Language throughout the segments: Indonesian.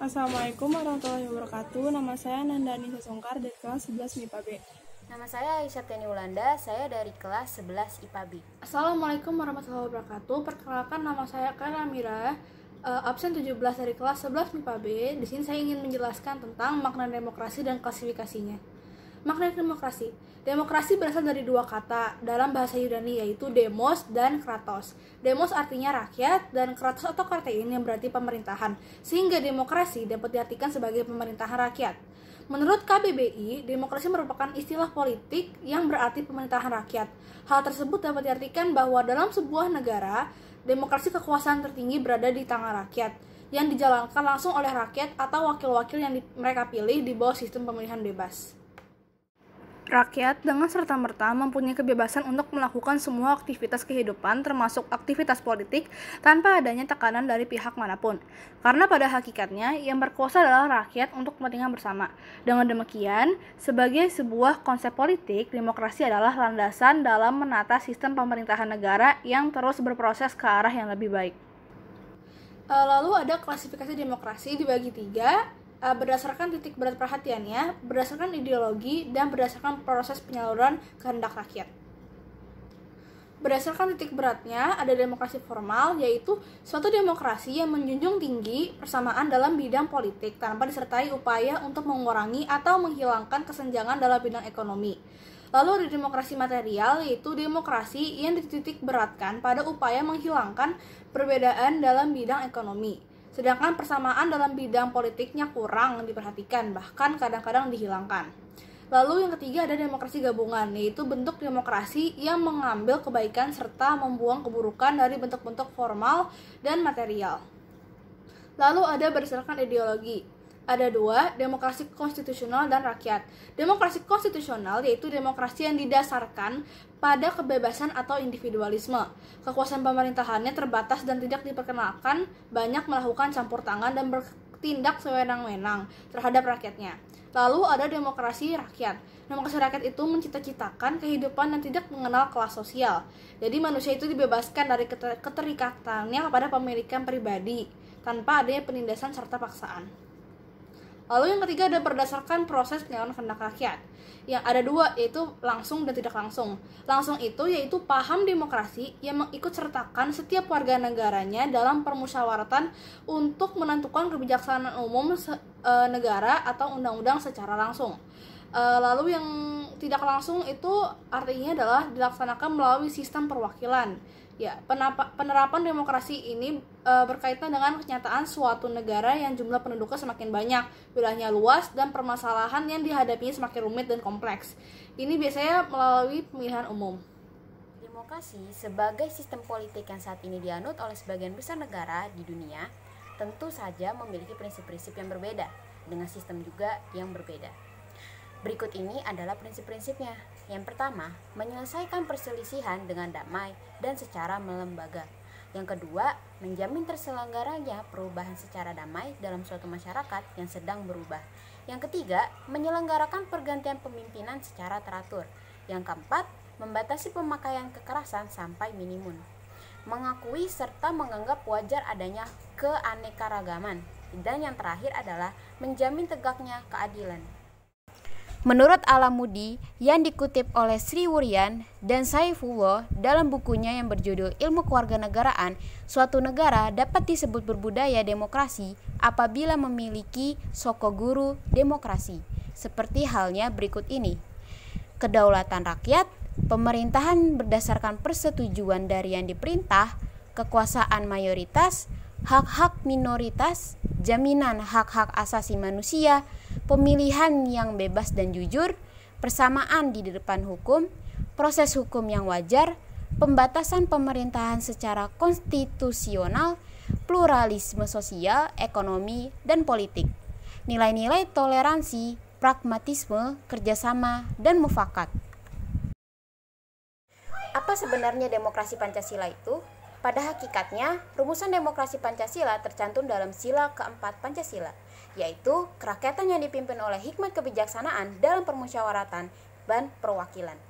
Assalamualaikum warahmatullahi wabarakatuh. Nama saya Nandani Sasongkar dari kelas 11 MIPA B. Nama saya Aisyah Tiani Ulanda, saya dari kelas 11 IPA B. Assalamualaikum warahmatullahi wabarakatuh. Perkenalkan, nama saya Kaila Mira, absen 17 dari kelas 11 MIPA B. Di sini saya ingin menjelaskan tentang makna demokrasi dan klasifikasinya. Makna demokrasi. Demokrasi berasal dari dua kata dalam bahasa Yunani, yaitu demos dan kratos. Demos artinya rakyat dan kratos atau kratein yang berarti pemerintahan, sehingga demokrasi dapat diartikan sebagai pemerintahan rakyat. Menurut KBBI, demokrasi merupakan istilah politik yang berarti pemerintahan rakyat. Hal tersebut dapat diartikan bahwa dalam sebuah negara, demokrasi kekuasaan tertinggi berada di tangan rakyat, yang dijalankan langsung oleh rakyat atau wakil-wakil yang mereka pilih di bawah sistem pemilihan bebas. Rakyat dengan serta-merta mempunyai kebebasan untuk melakukan semua aktivitas kehidupan termasuk aktivitas politik tanpa adanya tekanan dari pihak manapun. Karena pada hakikatnya yang berkuasa adalah rakyat untuk kepentingan bersama. Dengan demikian, sebagai sebuah konsep politik, demokrasi adalah landasan dalam menata sistem pemerintahan negara yang terus berproses ke arah yang lebih baik. Lalu ada klasifikasi demokrasi dibagi tiga, berdasarkan titik berat perhatiannya, berdasarkan ideologi, dan berdasarkan proses penyaluran kehendak rakyat. Berdasarkan titik beratnya, ada demokrasi formal, yaitu suatu demokrasi yang menjunjung tinggi persamaan dalam bidang politik tanpa disertai upaya untuk mengurangi atau menghilangkan kesenjangan dalam bidang ekonomi. Lalu ada demokrasi material, yaitu demokrasi yang dititik beratkan pada upaya menghilangkan perbedaan dalam bidang ekonomi. Sedangkan persamaan dalam bidang politiknya kurang diperhatikan, bahkan kadang-kadang dihilangkan. Lalu yang ketiga ada demokrasi gabungan, yaitu bentuk demokrasi yang mengambil kebaikan serta membuang keburukan dari bentuk-bentuk formal dan material. Lalu ada berdasarkan ideologi. Ada dua, demokrasi konstitusional dan rakyat. Demokrasi konstitusional yaitu demokrasi yang didasarkan pada kebebasan atau individualisme. Kekuasaan pemerintahannya terbatas dan tidak diperkenalkan banyak melakukan campur tangan dan bertindak sewenang-wenang terhadap rakyatnya. Lalu ada demokrasi rakyat. Demokrasi rakyat itu mencita-citakan kehidupan yang tidak mengenal kelas sosial. Jadi manusia itu dibebaskan dari keterikatannya kepada pemilikan pribadi tanpa adanya penindasan serta paksaan. Lalu yang ketiga ada berdasarkan proses penyaluran kehendak rakyat. Yang ada dua, yaitu langsung dan tidak langsung. Langsung itu yaitu paham demokrasi yang mengikut sertakan setiap warga negaranya dalam permusyawaratan untuk menentukan kebijaksanaan umum negara atau undang-undang secara langsung. Lalu yang tidak langsung itu artinya adalah dilaksanakan melalui sistem perwakilan. Ya, penerapan demokrasi ini berkaitan dengan kenyataan suatu negara yang jumlah penduduknya semakin banyak, wilayahnya luas, dan permasalahan yang dihadapinya semakin rumit dan kompleks. Ini biasanya melalui pemilihan umum. Demokrasi sebagai sistem politik yang saat ini dianut oleh sebagian besar negara di dunia, tentu saja memiliki prinsip-prinsip yang berbeda, dengan sistem juga yang berbeda. Berikut ini adalah prinsip-prinsipnya. Yang pertama, menyelesaikan perselisihan dengan damai dan secara melembaga. Yang kedua, menjamin terselenggaranya perubahan secara damai dalam suatu masyarakat yang sedang berubah. Yang ketiga, menyelenggarakan pergantian pemimpinan secara teratur. Yang keempat, membatasi pemakaian kekerasan sampai minimum. Mengakui serta menganggap wajar adanya keanekaragaman. Dan yang terakhir adalah menjamin tegaknya keadilan. Menurut Alamudi yang dikutip oleh Sri Wuryan dan Saifullah dalam bukunya yang berjudul Ilmu Kewarganegaraan, suatu negara dapat disebut berbudaya demokrasi apabila memiliki sokoguru demokrasi, seperti halnya berikut ini. Kedaulatan rakyat, pemerintahan berdasarkan persetujuan dari yang diperintah, kekuasaan mayoritas, hak-hak minoritas, jaminan hak-hak asasi manusia, pemilihan yang bebas dan jujur, persamaan di depan hukum, proses hukum yang wajar, pembatasan pemerintahan secara konstitusional, pluralisme sosial, ekonomi, dan politik, nilai-nilai toleransi, pragmatisme, kerjasama, dan mufakat. Apa sebenarnya demokrasi Pancasila itu? Pada hakikatnya, rumusan demokrasi Pancasila tercantum dalam sila keempat Pancasila, yaitu kerakyatan yang dipimpin oleh hikmat kebijaksanaan dalam permusyawaratan dan perwakilan.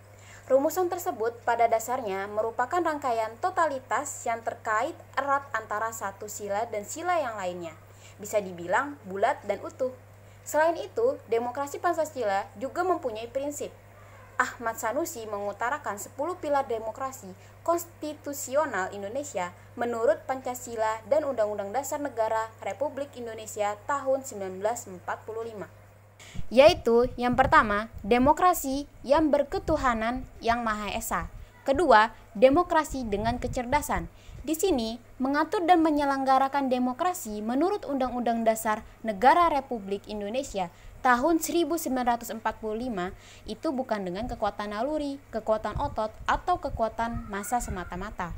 Rumusan tersebut pada dasarnya merupakan rangkaian totalitas yang terkait erat antara satu sila dan sila yang lainnya. bisa dibilang bulat dan utuh. Selain itu, demokrasi Pancasila juga mempunyai prinsip. Ahmad Sanusi mengutarakan 10 pilar demokrasi konstitusional Indonesia menurut Pancasila dan Undang-Undang Dasar Negara Republik Indonesia tahun 1945. Yaitu yang pertama, demokrasi yang berketuhanan yang Maha Esa. Kedua, demokrasi dengan kecerdasan. Di sini mengatur dan menyelenggarakan demokrasi menurut Undang-Undang Dasar Negara Republik Indonesia tahun 1945 itu bukan dengan kekuatan naluri, kekuatan otot, atau kekuatan massa semata-mata.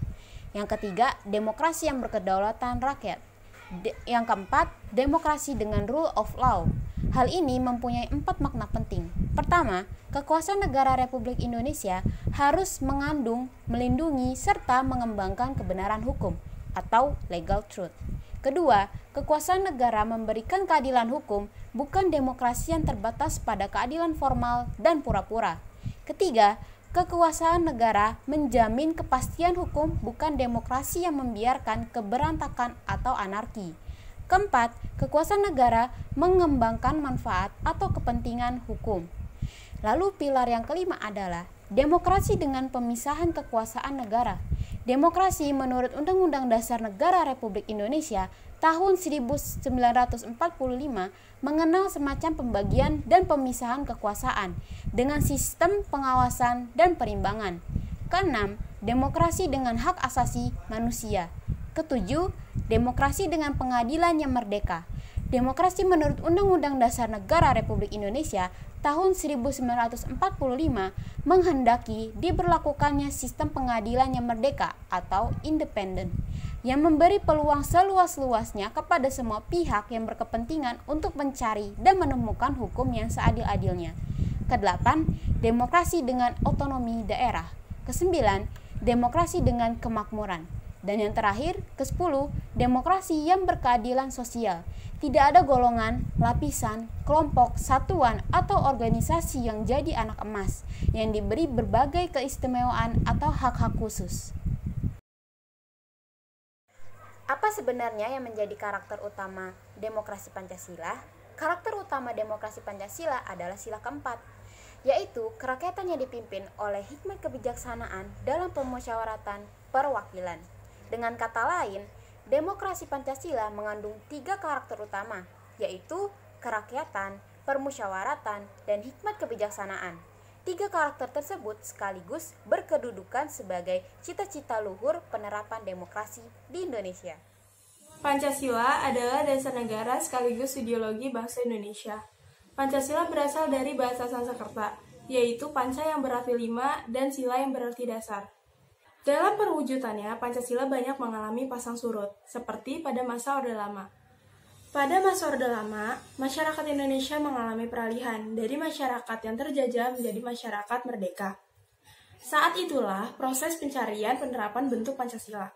Yang ketiga, demokrasi yang berkedaulatan rakyat. Yang keempat, demokrasi dengan rule of law. Hal ini mempunyai 4 makna penting. Pertama, kekuasaan negara Republik Indonesia harus mengandung, melindungi, serta mengembangkan kebenaran hukum atau legal truth. Kedua, kekuasaan negara memberikan keadilan hukum, bukan demokrasi yang terbatas pada keadilan formal dan pura-pura. Ketiga, kekuasaan negara menjamin kepastian hukum, bukan demokrasi yang membiarkan keberantakan atau anarki. Keempat, kekuasaan negara mengembangkan manfaat atau kepentingan hukum. Lalu pilar yang kelima adalah demokrasi dengan pemisahan kekuasaan negara. Demokrasi menurut Undang-Undang Dasar Negara Republik Indonesia tahun 1945 mengenal semacam pembagian dan pemisahan kekuasaan dengan sistem pengawasan dan perimbangan. Keenam, demokrasi dengan hak asasi manusia. Ketujuh, demokrasi dengan pengadilan yang merdeka. Demokrasi menurut Undang-Undang Dasar Negara Republik Indonesia tahun 1945 menghendaki diberlakukannya sistem pengadilan yang merdeka atau independen, yang memberi peluang seluas-luasnya kepada semua pihak yang berkepentingan untuk mencari dan menemukan hukum yang seadil-adilnya. Kedelapan, demokrasi dengan otonomi daerah. Kesembilan, demokrasi dengan kemakmuran. Dan yang terakhir, ke-10, demokrasi yang berkeadilan sosial. Tidak ada golongan, lapisan, kelompok, satuan, atau organisasi yang jadi anak emas, yang diberi berbagai keistimewaan atau hak-hak khusus. Apa sebenarnya yang menjadi karakter utama demokrasi Pancasila? Karakter utama demokrasi Pancasila adalah sila keempat, yaitu kerakyatan yang dipimpin oleh hikmat kebijaksanaan dalam pemusyawaratan perwakilan. Dengan kata lain, demokrasi Pancasila mengandung 3 karakter utama, yaitu kerakyatan, permusyawaratan, dan hikmat kebijaksanaan. 3 karakter tersebut sekaligus berkedudukan sebagai cita-cita luhur penerapan demokrasi di Indonesia. Pancasila adalah dasar negara sekaligus ideologi bangsa Indonesia. Pancasila berasal dari bahasa Sanskerta, yaitu panca yang berarti 5 dan sila yang berarti dasar. Dalam perwujudannya, Pancasila banyak mengalami pasang surut, seperti pada masa Orde Lama. Pada masa Orde Lama, masyarakat Indonesia mengalami peralihan dari masyarakat yang terjajah menjadi masyarakat merdeka. Saat itulah proses pencarian penerapan bentuk Pancasila.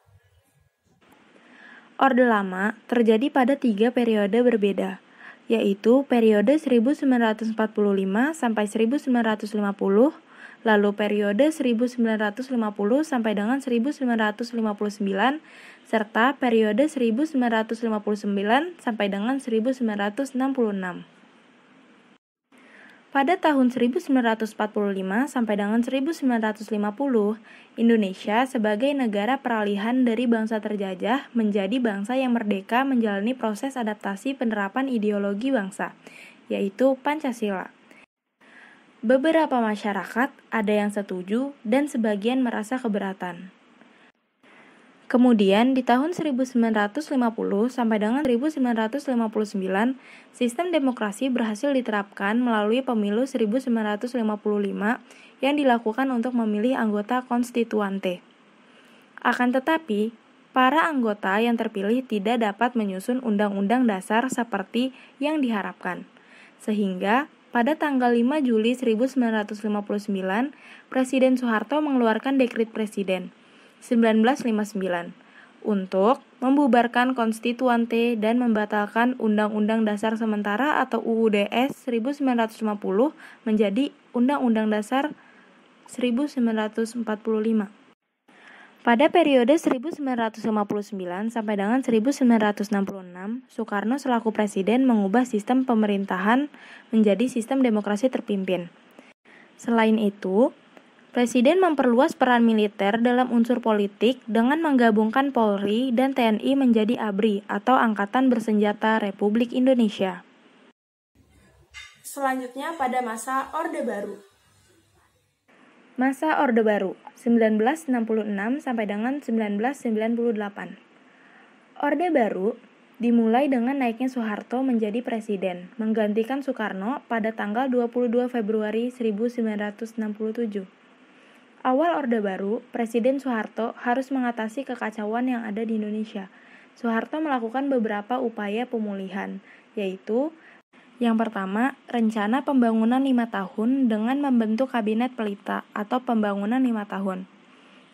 Orde Lama terjadi pada 3 periode berbeda, yaitu periode 1945 sampai 1950, lalu periode 1950 sampai dengan 1959, serta periode 1959 sampai dengan 1966. Pada tahun 1945 sampai dengan 1950, Indonesia sebagai negara peralihan dari bangsa terjajah menjadi bangsa yang merdeka menjalani proses adaptasi penerapan ideologi bangsa, yaitu Pancasila. Beberapa masyarakat ada yang setuju dan sebagian merasa keberatan. Kemudian di tahun 1950 sampai dengan 1959, sistem demokrasi berhasil diterapkan melalui pemilu 1955 yang dilakukan untuk memilih anggota konstituante. Akan tetapi, para anggota yang terpilih tidak dapat menyusun undang-undang dasar seperti yang diharapkan. Sehingga pada tanggal 5 Juli 1959, Presiden Soeharto mengeluarkan Dekret Presiden 1959 untuk membubarkan konstituante dan membatalkan Undang-Undang Dasar Sementara atau UUDS 1950 menjadi Undang-Undang Dasar 1945. Pada periode 1959 sampai dengan 1966, Soekarno selaku presiden mengubah sistem pemerintahan menjadi sistem demokrasi terpimpin. Selain itu, Presiden memperluas peran militer dalam unsur politik dengan menggabungkan Polri dan TNI menjadi ABRI atau Angkatan Bersenjata Republik Indonesia. Selanjutnya pada masa Orde Baru. Masa Orde Baru 1966 sampai dengan 1998. Orde Baru dimulai dengan naiknya Soeharto menjadi presiden, menggantikan Soekarno pada tanggal 22 Februari 1967. Awal Orde Baru, Presiden Soeharto harus mengatasi kekacauan yang ada di Indonesia. Soeharto melakukan beberapa upaya pemulihan, yaitu yang pertama, rencana pembangunan 5 tahun dengan membentuk Kabinet Pelita atau pembangunan 5 tahun.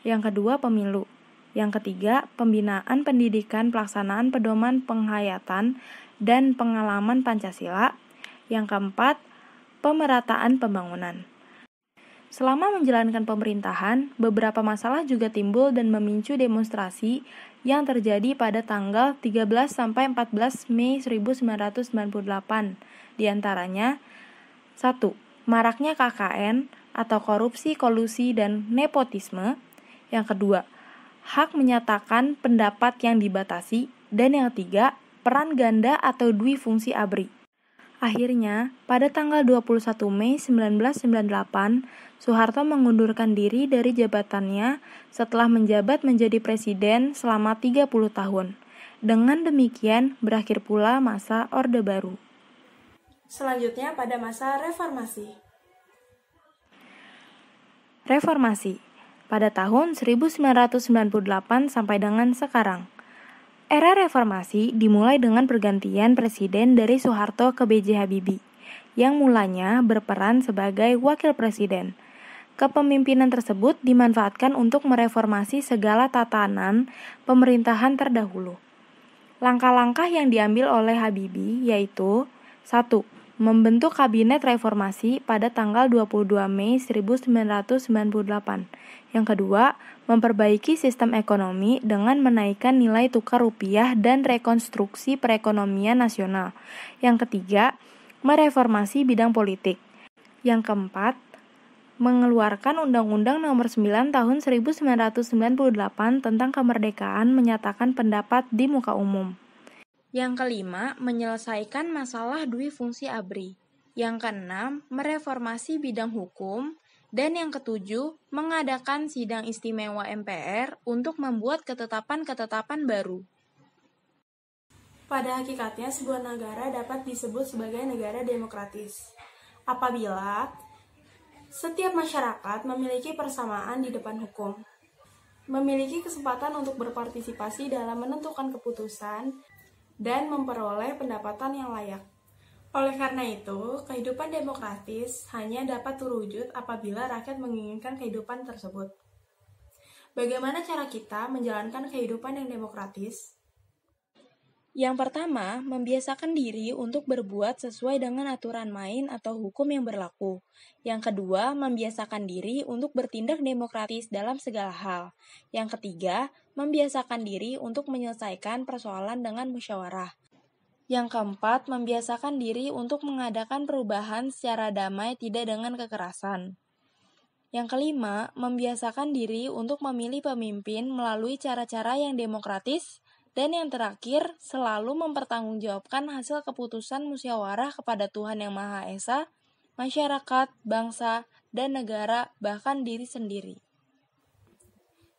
Yang kedua, pemilu. Yang ketiga, pembinaan pendidikan pelaksanaan pedoman penghayatan dan pengalaman Pancasila. Yang keempat, pemerataan pembangunan. Selama menjalankan pemerintahan, beberapa masalah juga timbul dan memicu demonstrasi yang terjadi pada tanggal 13 sampai 14 Mei 1998. Di antaranya, 1. Maraknya KKN atau korupsi, kolusi, dan nepotisme. Yang kedua, hak menyatakan pendapat yang dibatasi. Dan yang ketiga, peran ganda atau duifungsi ABRI. Akhirnya, pada tanggal 21 Mei 1998, Soeharto mengundurkan diri dari jabatannya setelah menjabat menjadi presiden selama 30 tahun. Dengan demikian, berakhir pula masa Orde Baru. Selanjutnya pada masa Reformasi. Reformasi pada tahun 1998 sampai dengan sekarang. Era reformasi dimulai dengan pergantian presiden dari Soeharto ke B.J. Habibie, yang mulanya berperan sebagai wakil presiden. Kepemimpinan tersebut dimanfaatkan untuk mereformasi segala tatanan pemerintahan terdahulu. Langkah-langkah yang diambil oleh Habibie yaitu 1. Membentuk Kabinet Reformasi pada tanggal 22 Mei 1998. Yang kedua, memperbaiki sistem ekonomi dengan menaikkan nilai tukar rupiah dan rekonstruksi perekonomian nasional. Yang ketiga, mereformasi bidang politik. Yang keempat, mengeluarkan Undang-Undang Nomor 9 Tahun 1998 tentang kemerdekaan menyatakan pendapat di muka umum. Yang kelima, menyelesaikan masalah duifungsi ABRI. Yang keenam, mereformasi bidang hukum. Dan yang ketujuh, mengadakan sidang istimewa MPR untuk membuat ketetapan-ketetapan baru. Pada hakikatnya, sebuah negara dapat disebut sebagai negara demokratis apabila setiap masyarakat memiliki persamaan di depan hukum, memiliki kesempatan untuk berpartisipasi dalam menentukan keputusan, dan memperoleh pendapatan yang layak. Oleh karena itu, kehidupan demokratis hanya dapat terwujud apabila rakyat menginginkan kehidupan tersebut. Bagaimana cara kita menjalankan kehidupan yang demokratis? Yang pertama, membiasakan diri untuk berbuat sesuai dengan aturan main atau hukum yang berlaku. Yang kedua, membiasakan diri untuk bertindak demokratis dalam segala hal. Yang ketiga, membiasakan diri untuk menyelesaikan persoalan dengan musyawarah. Yang keempat, membiasakan diri untuk mengadakan perubahan secara damai tidak dengan kekerasan. Yang kelima, membiasakan diri untuk memilih pemimpin melalui cara-cara yang demokratis. Dan yang terakhir, selalu mempertanggungjawabkan hasil keputusan musyawarah kepada Tuhan Yang Maha Esa, masyarakat, bangsa, dan negara, bahkan diri sendiri.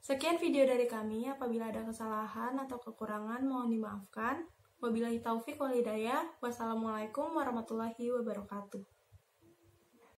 Sekian video dari kami. Apabila ada kesalahan atau kekurangan, mohon dimaafkan. Wabillahi taufik wal hidayah. Wassalamualaikum warahmatullahi wabarakatuh.